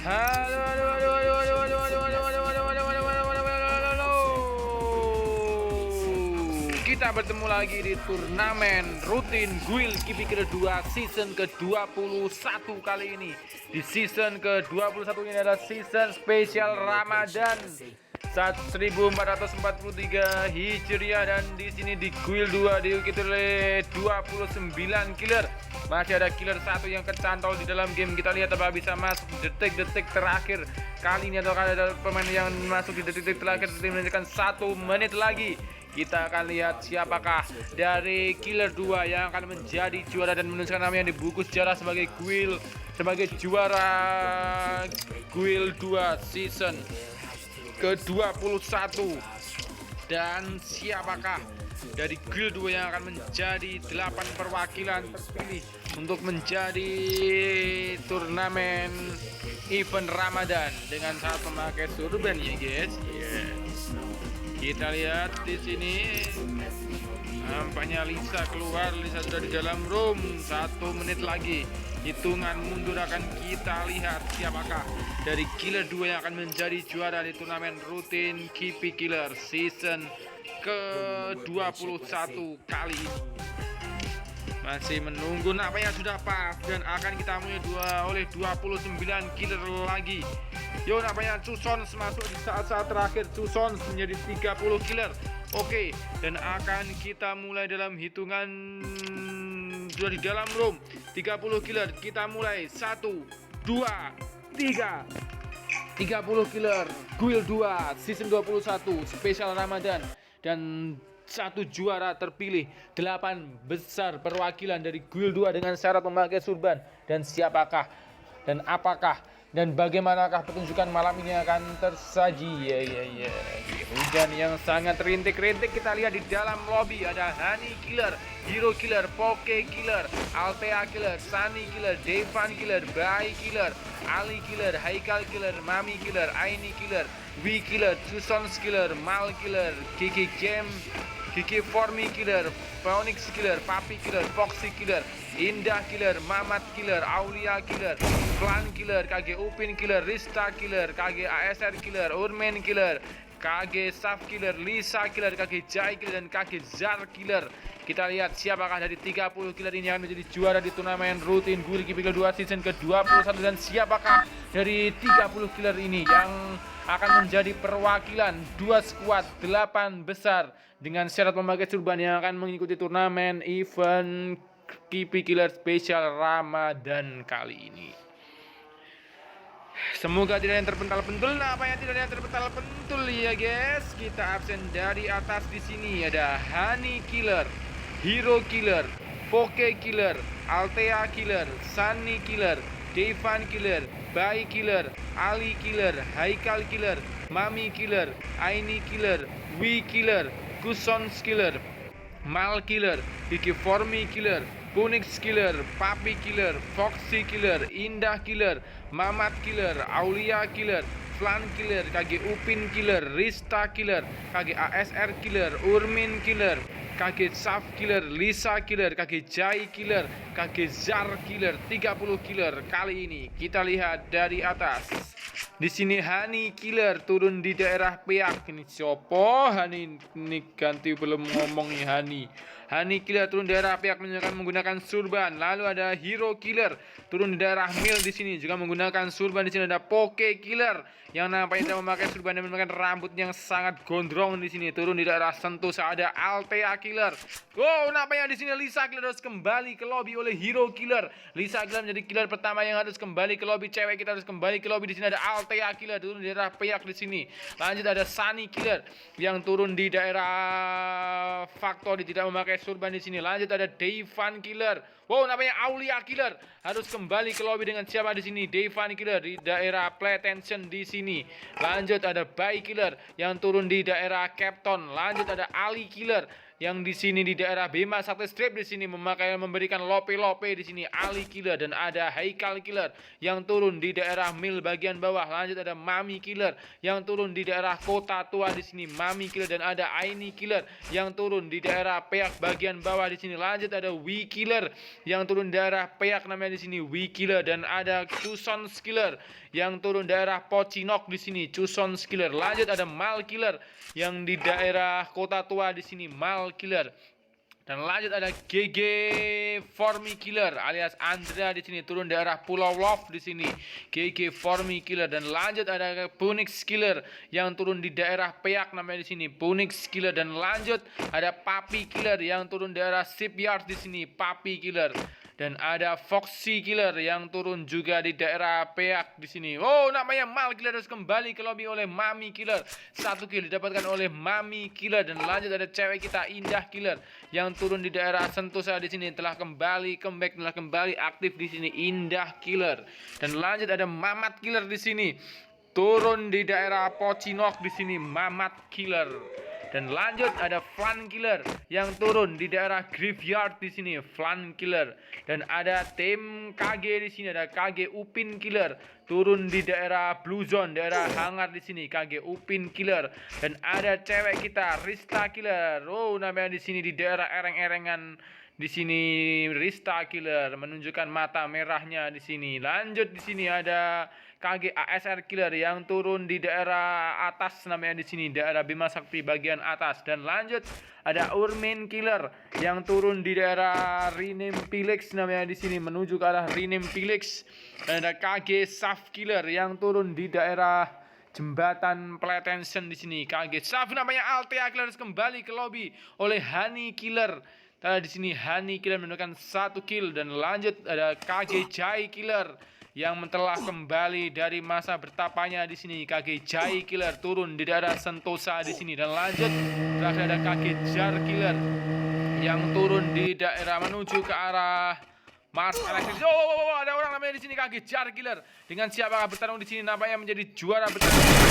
Halo, halo, halo, halo, halo, halo, halo, halo, halo, halo, halo, halo, halo, halo, halo, halo. Kita bertemu lagi di turnamen rutin Guild Kipi kedua season ke-21 kali ini. Di season ke-21 ini adalah season spesial Ramadan 1443 Hijriah, dan di sini di Guild 2 diikuti oleh 29 killer. Masih ada killer satu yang kecantol di dalam game. Kita lihat apa bisa masuk detik-detik terakhir kali ini, atau ada pemain yang masuk di detik-detik terakhir menunjukkan 1 menit lagi. Kita akan lihat siapakah dari killer 2 yang akan menjadi juara dan menunjukkan namanya di buku sejarah sebagai juara Guild 2 season ke-21. Dan siapakah dari Guild 2 yang akan menjadi 8 perwakilan terpilih untuk menjadi turnamen event Ramadan dengan saat memakai surban ya guys. Kita lihat di sini nampaknya Lisa keluar. Lisa sudah di dalam room. 1 menit lagi hitungan mundur akan kita lihat siapakah dari killer 2 yang akan menjadi juara di turnamen rutin Kipi Killer season ke-21 kali ini. Masih menunggu nampaknya sudah pas dan akan kita mulai oleh 29 killer lagi. Yo, nampaknya Cusons masuk di saat-saat terakhir. Cusons menjadi 30 killer. Oke, dan akan kita mulai dalam hitungan sudah di dalam room. 30 killer, kita mulai 1, 2, 3. 30 killer Guild 2 season 21 spesial Ramadan, dan 1 juara terpilih, 8 besar perwakilan dari Guild 2 dengan syarat memakai surban. Dan siapakah dan apakah dan bagaimanakah pertunjukan malam ini akan tersaji? Hujan yang sangat rintik-rintik. Kita lihat di dalam lobby ada Hani Killer, Hero Killer, Poke Killer, Altea Killer, Sunny Killer, Devan Killer, Bai Killer, Ali Killer, Haikal Killer, Mami Killer, Aini Killer, Wi Killer, Cusons Killer, Mal Killer, Kiki Game, Kiki Formi Killer, Phoenix Killer, Papi Killer, Foxy Killer, Indah Killer, Mamat Killer, Aulia Killer, Klan Killer, KG Upin Killer, Rista Killer, KG ASR Killer, Urmen Killer, KG Saf Killer, Lisa Killer, KG Jai Killer, dan KG Zar Killer. Kita lihat siapakah dari 30 killer ini yang menjadi juara di turnamen rutin Guild Kipi 2 season ke-21, dan siapakah dari 30 killer ini yang akan menjadi perwakilan 2 skuad 8 besar dengan syarat memakai surban yang akan mengikuti turnamen event Kipi Killer spesial Ramadan kali ini. Semoga tidak ada yang terpental-pentul. Apa yang tidak ada yang terpental-pentul ya guys. Kita absen dari atas. Di sini ada Hani Killer, Hero Killer, Poke Killer, Altea Killer, Sunny Killer, Devan Killer, Bai Killer, Ali Killer, Haikal Killer, Mami Killer, Aini Killer, Wi Killer, Cusons Killer, Mal Killer, Kiki Formi Killer, Phoenix Killer, Papi Killer, Foxy Killer, Indah Killer, Mamat Killer, Aulia Killer, Flan Killer, KG Upin Killer, Rista Killer, KG ASR Killer, Urmin Killer, KG Saf Killer, Lisa Killer, KG Jai Killer, KG Zar Killer. 30 killer kali ini. Kita lihat dari atas. Di sini Hani Killer turun di daerah Peak. Ini siapa Hani? Ini ganti belum ngomong nih Hani. Hani Killer turun di daerah Peak menggunakan surban. Lalu ada Hero Killer turun di daerah Mil di sini juga menggunakan surban. Di sini ada Poke Killer yang nampaknya tidak memakai surban dan memakai rambut yang sangat gondrong di sini. Turun di daerah Sentosa ada Altea Killer. Oh, nampaknya di sini Lisa Killer harus kembali ke lobby oleh Hero Killer. Lisa Killer menjadi killer pertama yang harus kembali ke lobby. Cewek kita harus kembali ke lobby. Di sini ada Altea Killer turun di daerah Peak di sini. Lanjut ada Sunny Killer yang turun di daerah Factory tidak memakai surban di sini. Lanjut ada Devan Killer. Wow, namanya Aulia Killer harus kembali ke lobby dengan siapa di sini? Devan Killer di daerah Play Tension di sini. Lanjut ada Bai Killer yang turun di daerah Capton. Lanjut ada Ali Killer yang di sini di daerah Bima Sakti Strip di sini memberikan lope-lope di sini Ali Killer, dan ada Haikal Killer yang turun di daerah Mil bagian bawah. Lanjut ada Mami Killer yang turun di daerah Kota Tua di sini Mami Killer, dan ada Aini Killer yang turun di daerah Peak bagian bawah di sini. Lanjut ada Wi Killer yang turun di daerah Peak namanya di sini Wi Killer, dan ada Cuson Killer yang turun daerah Pocinok di sini Cuson Killer. Lanjut ada Mal Killer yang di daerah Kota Tua di sini Mal Killer. Dan lanjut ada GG Formi Killer alias Andrea di sini turun daerah Pulau Love di sini GG Formi Killer. Dan lanjut ada Punix Killer yang turun di daerah Peak namanya di sini Punix Killer. Dan lanjut ada Papi Killer yang turun daerah Shipyard di sini Papi Killer. Dan ada Foxy Killer yang turun juga di daerah Peak di sini. Oh, namanya Mal Killer harus kembali ke lobby oleh Mami Killer. 1 kill didapatkan oleh Mami Killer. Dan lanjut ada cewek kita Indah Killer yang turun di daerah Sentosa di sini, telah kembali comeback, telah kembali aktif di sini Indah Killer. Dan lanjut ada Mamat Killer di sini turun di daerah Pocinok di sini Mamat Killer. Dan lanjut ada Flan Killer yang turun di daerah Graveyard di sini Flan Killer. Dan ada tim KG di sini ada KG Upin Killer turun di daerah Blue Zone, daerah hangar di sini KG Upin Killer. Dan ada cewek kita Rista Killer. Oh, namanya di sini di daerah ereng-erengan di sini Rista Killer menunjukkan mata merahnya di sini. Lanjut di sini ada KG ASR Killer yang turun di daerah atas namanya di sini daerah Bima Sakti bagian atas. Dan lanjut ada Urmin Killer yang turun di daerah Rinem Pilix namanya di sini menuju ke arah Rinem Pilix. Dan ada KG Saf Killer yang turun di daerah Jembatan Pletension di sini KG Saf namanya Altea Killer harus kembali ke lobby oleh Hani Killer. Di sini Hani Killer mendapatkan 1 kill. Dan lanjut ada KG Jai Killer yang telah kembali dari masa bertapanya di sini KG Jai Killer turun di daerah Sentosa di sini. Dan lanjut terakhir ada KG Jar Killer yang turun di daerah menuju ke arah Mars Electric. Oh, ada orang namanya di sini KG Jar Killer. Dengan siapa bertarung di sini nampaknya menjadi juara bertarung.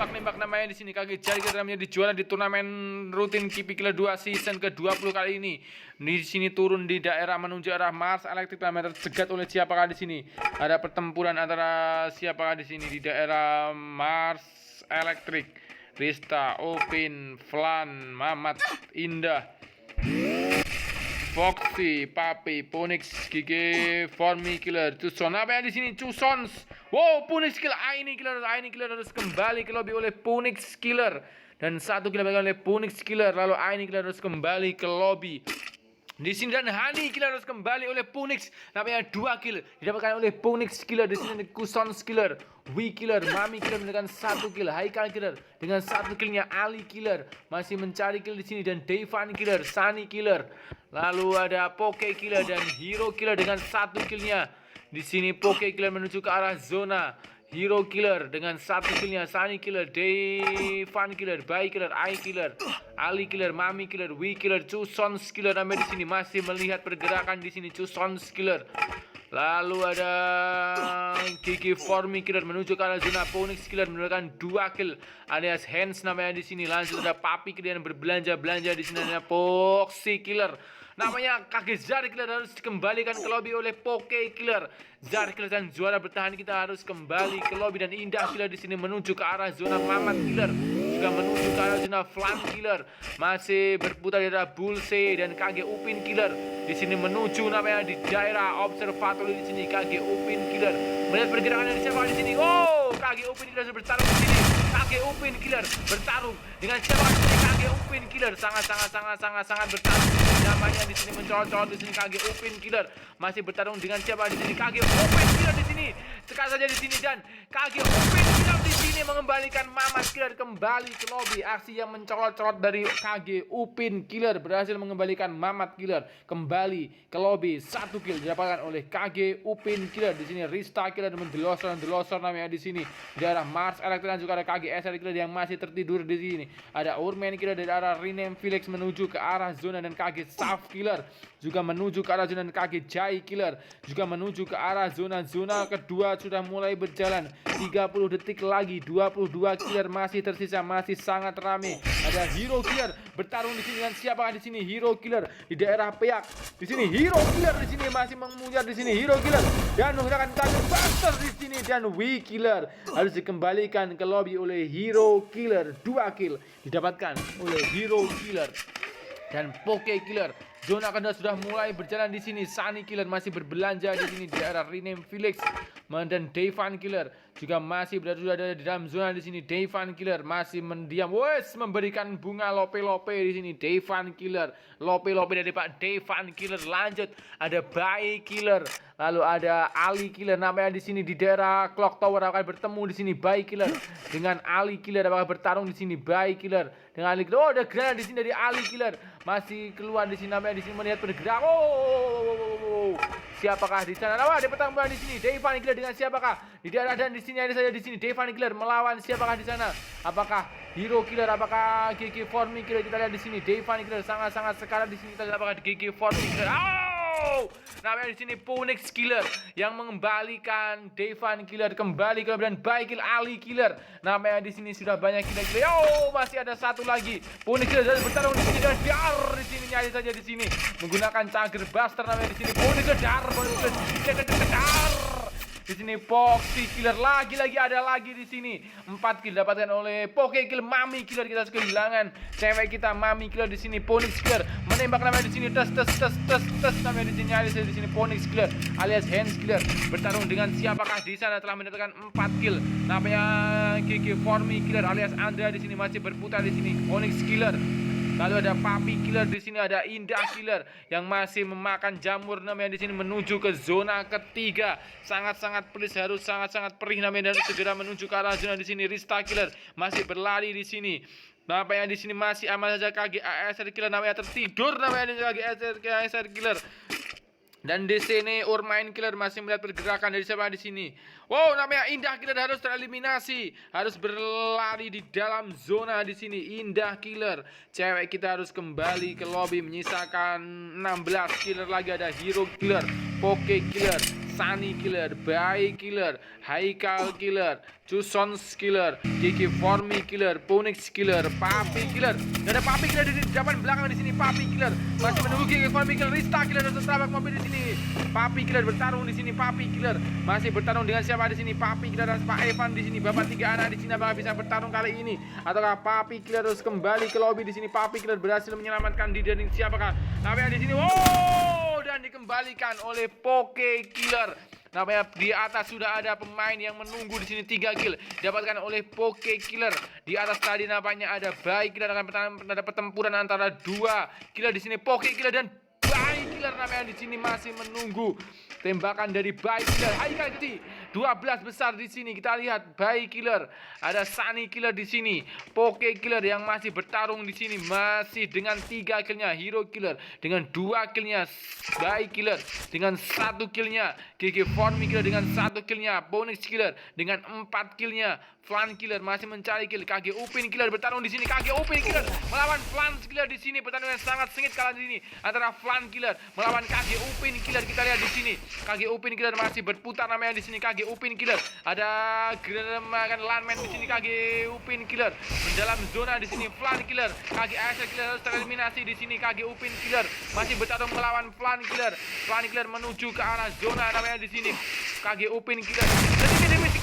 Nembak namanya di sini KG Jar Killer menjadi juara di turnamen rutin Kipi Killer 2 season ke-20 kali ini. Di sini turun di daerah menuju arah Mars Electric namanya tercegat oleh siapakah di sini. Ada pertempuran antara siapakah di sini di daerah Mars Electric. Rista, Opin, Flan, Mamat, Indah, Foxy, Papi, Punix, GG, Formi Killer, Cuson. Apa yang di sini? Cusons. Wow, Punix Killer, Aini Killer harus kembali ke lobby oleh Punix Killer. Dan 1 kill diberikan oleh Punix Killer. Lalu Aini Killer harus kembali ke lobby di sini. Dan Hani Killer harus kembali oleh Punix. Namanya 2 kill didapatkan oleh Punix Killer. Di sini Cusons Killer, Wi Killer, Mami Killer dengan 1 kill, Haikal Killer dengan 1 killnya, Ali Killer masih mencari kill di sini, dan Devan Killer, Sunny Killer. Lalu ada Poke Killer dan Hero Killer dengan 1 killnya. Di sini Poke Killer menuju ke arah zona. Hero Killer dengan 1 killnya, Sunny Killer, Devan Killer, Bai Killer, Ai Killer, Ali Killer, Mami Killer, Wi Killer, Cusons Killer namanya di sini masih melihat pergerakan di sini Cusons Killer. Lalu ada GG Formi Killer menuju ke arah zona. Punix Killer mendapatkan 2 kill alias hands namanya di sini. Lanjut ada Papi Killer yang berbelanja di sini. Ada Foxy Killer namanya KG Zar Killer harus dikembalikan ke lobby oleh Poke Killer. Zar Killer dan juara bertahan kita harus kembali ke lobby. Dan Indah Killer di sini menuju ke arah zona. Mamat Killer juga menuju ke arah zona. Flan Killer masih berputar di daerah Bullseye. Dan KG Upin Killer di sini menuju namanya di daerah Observatory di sini. KG Upin Killer melihat pergerakan dari siapa di sini. Oh, KG Upin Killer bertarung di sini. KG Upin Killer bertarung dengan siapa di sini? KG Upin Killer sangat bertarung. Namanya di sini mencolot-colot di sini. KG Upin Killer masih bertarung dengan siapa di sini? KG Upin Killer di sini. Sekali saja di sini, dan KG Upin Killer di sini mengembalikan Mamat Killer kembali ke lobby. Aksi yang mencolot-colot dari KG Upin Killer berhasil mengembalikan Mamat Killer kembali ke lobby. 1 kill didapatkan oleh KG Upin Killer. Di sini Rista Killer mendelosor namanya di sini. Di daerah Mars Electric dan juga ada KG SR Killer yang masih tertidur di sini. Ada Urmen Killer dari arah Rinem Felix menuju ke arah zona, dan KG Saf Killer juga menuju ke arah zona KG Jai Killer juga menuju ke arah zona kedua sudah mulai berjalan. 30 detik lagi, 22 killer masih tersisa, masih sangat rame. Ada Hero Killer bertarung di sini dengan siapakah di sini? Hero Killer di daerah Peak. Di sini Hero Killer di sini masih mengejar di sini Hero Killer dan menggunakan Target Buster di sini dan W Killer harus dikembalikan ke lobby oleh Hero Killer. 2 kill didapatkan oleh Hero Killer dan Poke Killer. Zona kedua sudah mulai berjalan di sini. Sunny Killer masih berbelanja di sini di daerah Rename Village. Dan Devan Killer juga masih berada di dalam zona di sini. Devan Killer masih mendiam. Wes, memberikan bunga lope-lope di sini. Devan Killer, lope-lope dari Pak Devan Killer. Lanjut ada Bai Killer, lalu ada Ali Killer. Namanya di sini di daerah Clock Tower akan bertemu di sini Bai Killer dengan Ali Killer. Apakah bertarung di sini Bai Killer dengan Ali Killer? Oh, ada granat di sini dari Ali Killer. Masih keluar di sini, namanya di sini melihat pergerakan. Oh, siapakah di sana? Ada pertarungan di sini. Devan Killer dengan siapakah? Di daerah dan di sini ada saja di sini. Devan Killer melawan siapakah di sana? Apakah Hero Killer? Apakah GG Formi Killer? Kita lihat di sini. Devan Killer sangat-sangat sekarat di sini. Kita lihat apakah GG Formi Killer. Namanya di sini Phoenix Killer yang mengembalikan Devan Killer kembali ke dan Baikil Ali Killer. Namanya di sini sudah banyak killer. Masih ada satu lagi. Phoenix Killer dari bertarung di sini dan dar di sini nyari saja di sini menggunakan Charger Buster. Namanya di sini Phoenix Killer dar. Di sini Foxy Killer lagi ada lagi di sini. 4 kill dapatkan oleh Poke Kill. Mami Killer kita kehilangan cewek kita Mami Killer di sini. Phoenix Killer menembak namanya di sini tes namanya di sini alias di sini Phoenix Killer alias Hands Killer bertarung dengan siapakah di sana telah mendapatkan 4 kill. Namanya GG Formi Killer alias Andrea di sini masih berputar di sini. Phoenix Killer. Lalu ada Papi Killer di sini, ada Indah Killer yang masih memakan jamur namanya di sini menuju ke zona ketiga. Sangat-sangat pedes, harus sangat-sangat perih namanya dan segera menuju ke arah zona di sini. Rista Killer masih berlari di sini. Namanya di sini masih aman saja KG ASR Killer namanya tertidur namanya di KG ASR Killer. Dan di sini Urmain Killer masih melihat pergerakan dari siapa di sini. Wow, namanya Indah Killer harus tereliminasi, harus berlari di dalam zona di sini. Indah Killer, cewek kita harus kembali ke lobby menyisakan 16 killer lagi. Ada Hero Killer, Poke Killer, Sunny Killer, Bai Killer, Haikal Killer, Chusons Killer, Kiki Formi Killer, Phoenix Killer, Papi Killer. Dan ada Papi Killer di depan belakang di sini. Papi Killer masih menunggu Kiki Formi Killer. Rista Killer harus tertabrak mobil di sini. Papi Killer bertarung di sini. Papi Killer masih bertarung dengan siapa di sini? Papi Killer dan Pak Evan di sini. Bapak 3 anak di sini apakah bisa bertarung kali ini? Ataukah Papi Killer harus kembali ke lobby di sini? Papi Killer berhasil menyelamatkan diri dari siapakah? Namanya di sini. Wow, dan dikembalikan oleh Poke Killer. Namanya di atas sudah ada pemain yang menunggu di sini. 3 kill dapatkan oleh Poke Killer. Di atas tadi nampaknya ada Bai Killer, akan ada pertempuran antara 2 killer di sini. Poke Killer dan Bai Killer namanya di sini masih menunggu tembakan dari Bai Killer. Haikal Keti 12 besar di sini. Kita lihat Bai Killer, ada Sunny Killer di sini. Poke Killer yang masih bertarung di sini masih dengan 3 killnya. Hero Killer dengan 2 killnya. Bai Killer dengan 1 killnya. GG Formi Killer dengan 1 killnya. Phoenix Killer dengan 4 killnya. Flan Killer masih mencari kill. KG Upin Killer bertarung di sini. KG Upin Killer melawan Flan Killer di sini. Pertarungan sangat sengit kala di sini antara Flan Killer melawan KG Upin Killer. Kita lihat di sini. KG Upin Killer masih berputar namanya di sini. KG Upin Killer ada gerakan landman di sini. KG Upin Killer mendalam zona di sini. Flan Killer, KG ASR Killer harus tereliminasi di sini. KG Upin Killer masih bertarung melawan Flan Killer. Flan Killer menuju ke arah zona namanya di sini. KG Upin Killer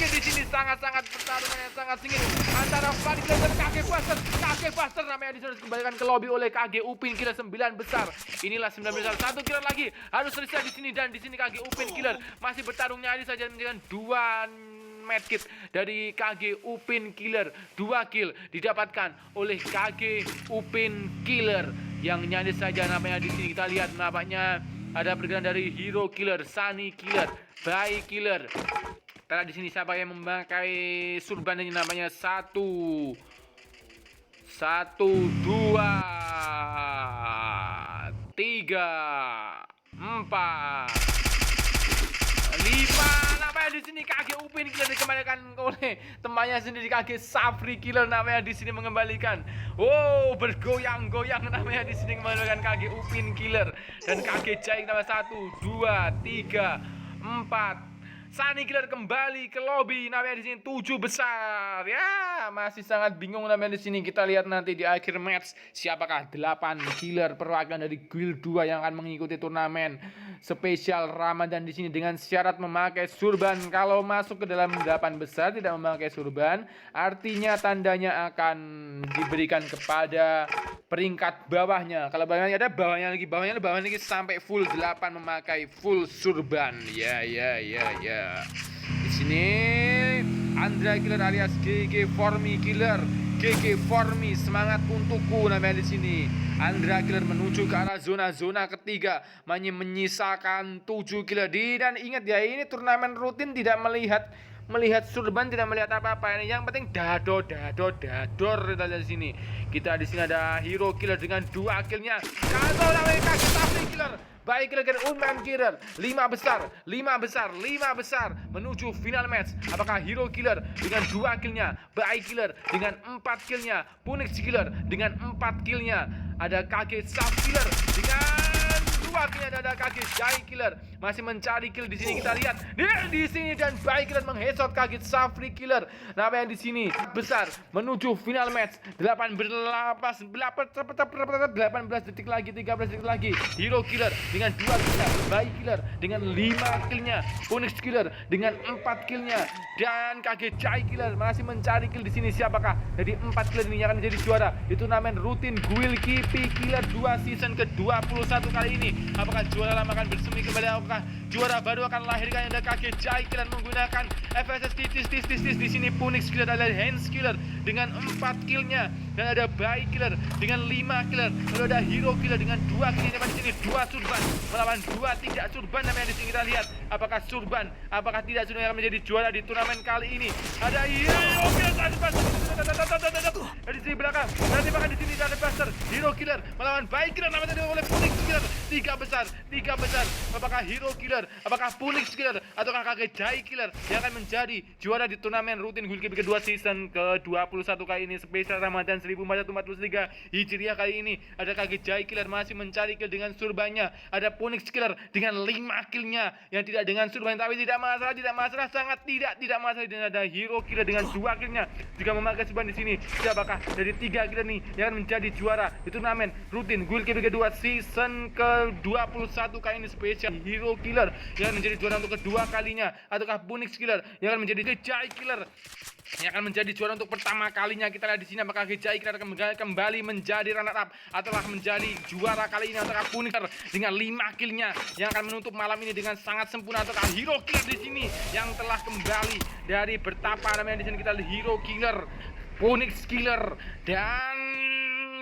di sini sangat-sangat pertarungan yang sangat sengit antara Flan Killer dan KG Buster. KG Buster namanya di sini dikembalikan ke lobby oleh KG Upin Killer 9 besar. Inilah 9 besar. 1 killer lagi harus selesai di sini dan di sini KG Upin Killer masih bertarung nyaris saja dengan 2 medkit dari KG Upin Killer. 2 kill didapatkan oleh KG Upin Killer yang nyaris saja namanya di sini. Kita lihat nampaknya ada pergerakan dari Hero Killer, Sunny Killer, Bai Killer. Karena di sini siapa yang memakai surban ini namanya 1 2 3 4 5. Namanya di sini KG Upin Upin Killer dikembalikan oleh temannya sendiri kakek Safri Killer namanya di sini mengembalikan. Oh, bergoyang-goyang namanya di sini mengembalikan kakek Upin Killer dan kakek Jai nama 1, 2, 3, 4. Sunny Killer kembali ke lobby namanya di sini 7 besar. Ya, masih sangat bingung namanya di sini. Kita lihat nanti di akhir match siapakah 8 killer perwakilan dari Guild 2 yang akan mengikuti turnamen spesial Ramadan di sini dengan syarat memakai surban. Kalau masuk ke dalam 8 besar tidak memakai surban, artinya tandanya akan diberikan kepada peringkat bawahnya. Kalau bawahnya ada bawahnya lagi sampai full 8 memakai full surban. Ya. Di sini Andra Killer alias GG Formi Killer. GG Formi semangat untukku namanya di sini. Andra Killer menuju ke arah zona ketiga, menyisakan 7 killer. Dan ingat ya, ini turnamen rutin, tidak melihat surban, tidak melihat apa-apa. Ini yang penting dador kita lihat di sini. Kita di sini ada Hero Killer dengan 2 killnya. Kalau namanya kakek Safri Killer. Baik Killer Unman Killer 5 besar menuju final match. Apakah Hero Killer dengan 2 killnya, Baik Killer dengan 4 killnya, Punix Killer dengan 4 killnya, ada kakek Saf Killer dengan 2 killnya, ada kakek Jai Killer masih mencari kill di sini. Kita lihat di sini dan Baik Killer mengheadshot kakek Safri Killer. Namanya di sini besar menuju final match. 18 detik lagi, 13 detik lagi. Hero Killer dengan 2 killnya, Baik Killer dengan 5 killnya, Punix Killer dengan 4 killnya, dan kakek Jai Killer masih mencari kill di sini. Siapakah dari 4 killer ini yang akan menjadi juara di turnamen rutin Guild Kipi Killer 2 season ke-21 kali ini? Apakah juara lama akan bersemi kembali? Apakah juara baru akan lahirkan? Ada kakek Jai Killer menggunakan FSS di sini. Punix Killer adalah Hands Killer dengan 4 killnya, dan ada Baik Killer dengan 5 killer. Lalu ada Hero Killer dengan 2 killnya di sini. 2 surban melawan 2 tidak surban namanya di sini. Kita lihat apakah surban, apakah tidak surban yang akan menjadi juara di turnamen kali ini. Ada Hero Killer dari sini belakang. Nanti bahkan di sini ada Buster. Hero Killer melawan Baik Killer namanya oleh Punix Killer. 3 besar. Apakah Hero Killer, apakah Punix Killer, ataukah kakek Jai Killer yang akan menjadi juara di turnamen rutin Guild Kipi kedua season ke-21 kali ini spesial Ramadan 1443 Hijriah kali ini? Ada kakek Jai Killer masih mencari kill dengan surbannya. Ada Punix Killer dengan 5 killnya yang tidak dengan surban, tapi tidak masalah, sangat tidak masalah. Dan ada Hero Killer dengan 2 killnya juga memakai surban di sini. Siapakah dari 3 killer nih yang akan menjadi juara di turnamen rutin Guild Kipi kedua season ke-21 kali ini spesial? Hero Killer yang menjadi juara untuk kedua kalinya, ataukah Punix Killer yang akan menjadi Jai Killer yang akan menjadi juara untuk pertama kalinya? Kita lihat di sini apakah Jai Killer akan kembali menjadi runner up ataukah menjadi juara kali ini, ataukah Punix dengan 5 killnya yang akan menutup malam ini dengan sangat sempurna, ataukah Hero Killer di sini yang telah kembali dari bertapa namanya di sini. Kita lihat Hero Killer, Punix Killer, dan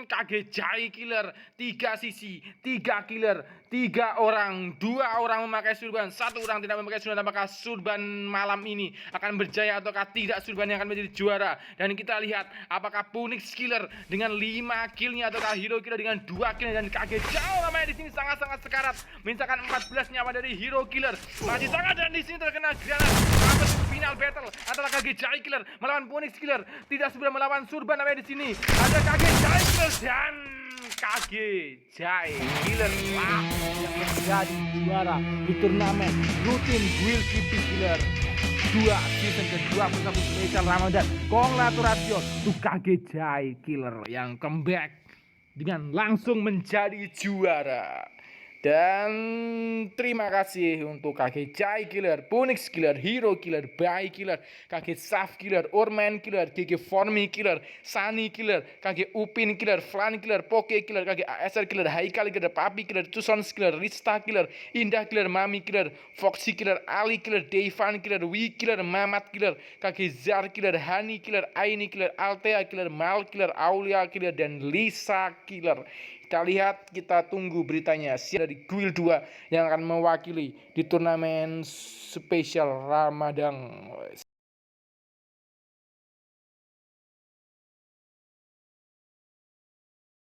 kakek Jai Killer. 3 sisi, 3 killer, 3 orang, 2 orang memakai surban, 1 orang tidak memakai surban. Apakah surban malam ini akan berjaya ataukah tidak surban yang akan menjadi juara? Dan kita lihat apakah Punix Killer dengan 5 killnya ataukah Hero Killer dengan 2 kill. Dan kakek Jai namanya di sini sangat sekarat, menyisakan 14 nyawa dari Hero Killer. Masih sangat, dan di sini terkena granat. Final battle antara kakek Jai Killer melawan Punix Killer. Tidak surban melawan surban namanya di sini. Ada kakek Jai Killer dan kakek Jai Killer yang menjadi juara di turnamen rutin Guild Kipi Killer 2 season ke-21 spesial Ramadan. Congratulations to kakek Jai Killer yang comeback dengan langsung menjadi juara. Dan terima kasih untuk kakek Jai Killer, Punix Killer, Hero Killer, Baik Killer, kakek Saf Killer, Orman Killer, GG Formi Killer, Sunny Killer, kakek Upin Killer, Flan Killer, Poke Killer, kakek ASR Killer, Haikal Killer, Papi Killer, Tusons Killer, Rista Killer, Indah Killer, Mami Killer, Foxy Killer, Ali Killer, Devan Killer, Wi Killer, Mamat Killer, kakek Zar Killer, Hani Killer, Aini Killer, Altea Killer, Mal Killer, Aulia Killer, dan Lisa Killer. Kita lihat, kita tunggu beritanya. Siapa dari Guild 2 yang akan mewakili di turnamen spesial Ramadan.